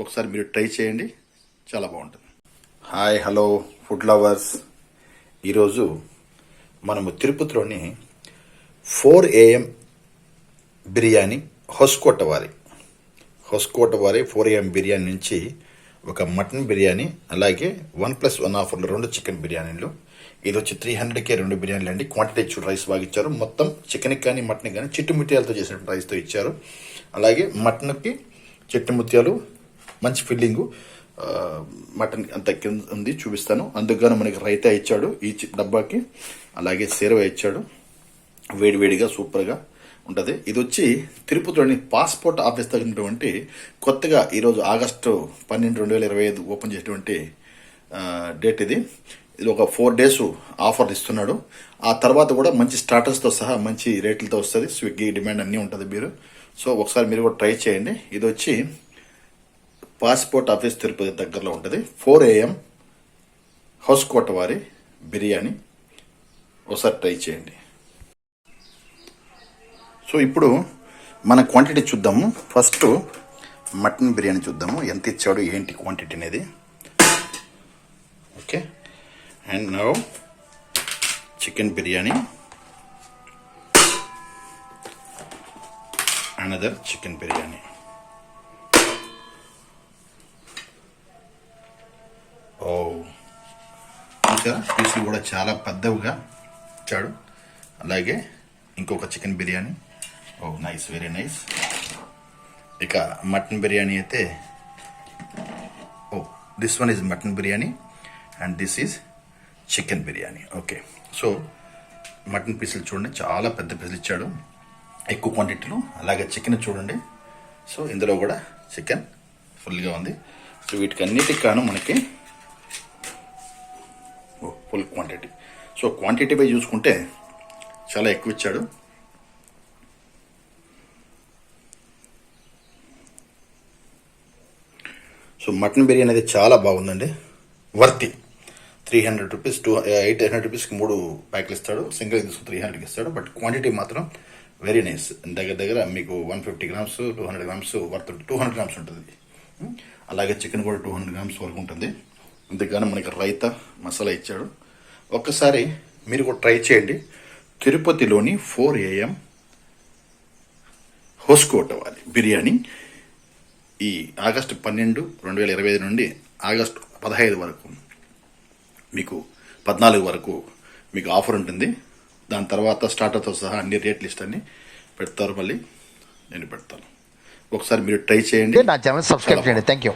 ఒకసారి మీరు ట్రై చేయండి, చాలా బాగుంటుంది. Hi, hello food lovers. ఈరోజు మనము తిరుపతిలోని 4 AM బిర్యానీ హొస్కోట వారి 4 AM బిర్యానీ నుంచి ఒక మటన్ బిర్యానీ, అలాగే 1+1 ఆఫర్లో 2 చికెన్ బిర్యానీలు. ఇది వచ్చి 300కే 2 బిర్యానీలు అండి. క్వాంటిటీ ఇచ్చారు, రైస్ బాగా ఇచ్చారు. మొత్తం చికెన్కి కానీ మటన్కి కానీ చిట్టు ముత్యాలతో చేసిన రైస్తో ఇచ్చారు. అలాగే మటన్కి చిట్టు ముత్యాలు, మంచి ఫిల్లింగు. మటన్ అంత కింద ఉంది, చూపిస్తాను. అందుకని మనకి రైతా ఇచ్చాడు ఈ డబ్బాకి. అలాగే సేరవ ఇచ్చాడు, వేడివేడిగా సూపర్గా ఉంటుంది. ఇది వచ్చి తిరుపతిలోని పాస్పోర్ట్ ఆఫీస్ తగినటువంటి కొత్తగా ఈరోజు ఆగస్టు 12, 2025 ఓపెన్ చేసినటువంటి డేట్ ఇది. ఇది ఒక 4 days ఆఫర్ ఇస్తున్నాడు. ఆ తర్వాత కూడా మంచి స్టార్టర్స్తో సహా మంచి రేట్లతో వస్తుంది. స్విగ్గీ డిమాండ్ అన్నీ ఉంటుంది మీరు. సో ఒకసారి మీరు కూడా ట్రై చేయండి. ఇది వచ్చి పాస్పోర్ట్ ఆఫీస్ తిరుపతి దగ్గరలో ఉంటుంది. 4 AM హొస్కోట వారి బిర్యానీ ఒకసారి ట్రై చేయండి. సో ఇప్పుడు మన క్వాంటిటీ చూద్దాము. ఫస్ట్ మటన్ బిర్యానీ చూద్దాము, ఎంత ఇచ్చాడు ఏంటి క్వాంటిటీ అనేది. Okay, and now chicken biryani, another chicken biryani. Oh, ఇంకా పీసులు కూడా చాలా పెద్దవిగా ఇచ్చాడు. అలాగే ఇంకొక chicken biryani. Oh nice, very nice. ఇక మటన్ బిర్యానీ అయితే, oh this one is mutton biryani and this is chicken biryani. Okay, so mutton పీసులు చూడండి, చాలా పెద్ద పీసులు ఇచ్చాడు, ఎక్కువ క్వాంటిటీలో. అలాగే చికెన్ చూడండి, సో ఇందులో కూడా చికెన్ ఫుల్గా ఉంది. సో వీటికి అన్నిటికి కాను మనకి ఫుల్ క్వాంటిటీ. సో క్వాంటిటీ పై చూసుకుంటే చాలా ఎక్కువ ఇచ్చాడు. సో మటన్ బిర్యానీ అనేది చాలా బాగుందండి, వర్తి. 300 రూపీస్, 800 రూపీస్కి 3 ప్యాకెట్లు ఇస్తాడు. సింగిల్ తీసుకుని 300కి ఇస్తాడు. బట్ క్వాంటిటీ మాత్రం వెరీ నైస్. దగ్గర మీకు 150 grams, 200 grams వర్త్, 200 grams ఉంటుంది. అలాగే చికెన్ కూడా 200 grams వరకు ఉంటుంది. ఇంతగానో మనకి రైతా మసాలా ఇచ్చాడు. ఒక్కసారి మీరు కూడా ట్రై చేయండి. తిరుపతిలోని 4 AM హొస్కోట వారి బిర్యానీ ఈ ఆగస్టు 12, 2025 నుండి ఆగస్టు 15 వరకు, మీకు 14 వరకు మీకు ఆఫర్ ఉంటుంది. దాని తర్వాత స్టార్టర్తో సహా అన్ని రేట్ లిస్ట్ అన్ని పెడతారు, మళ్ళీ నేను పెడతాను. ఒకసారి మీరు ట్రై చేయండి, నా ఛానల్ సబ్స్క్రైబ్ చేయండి. Thank you.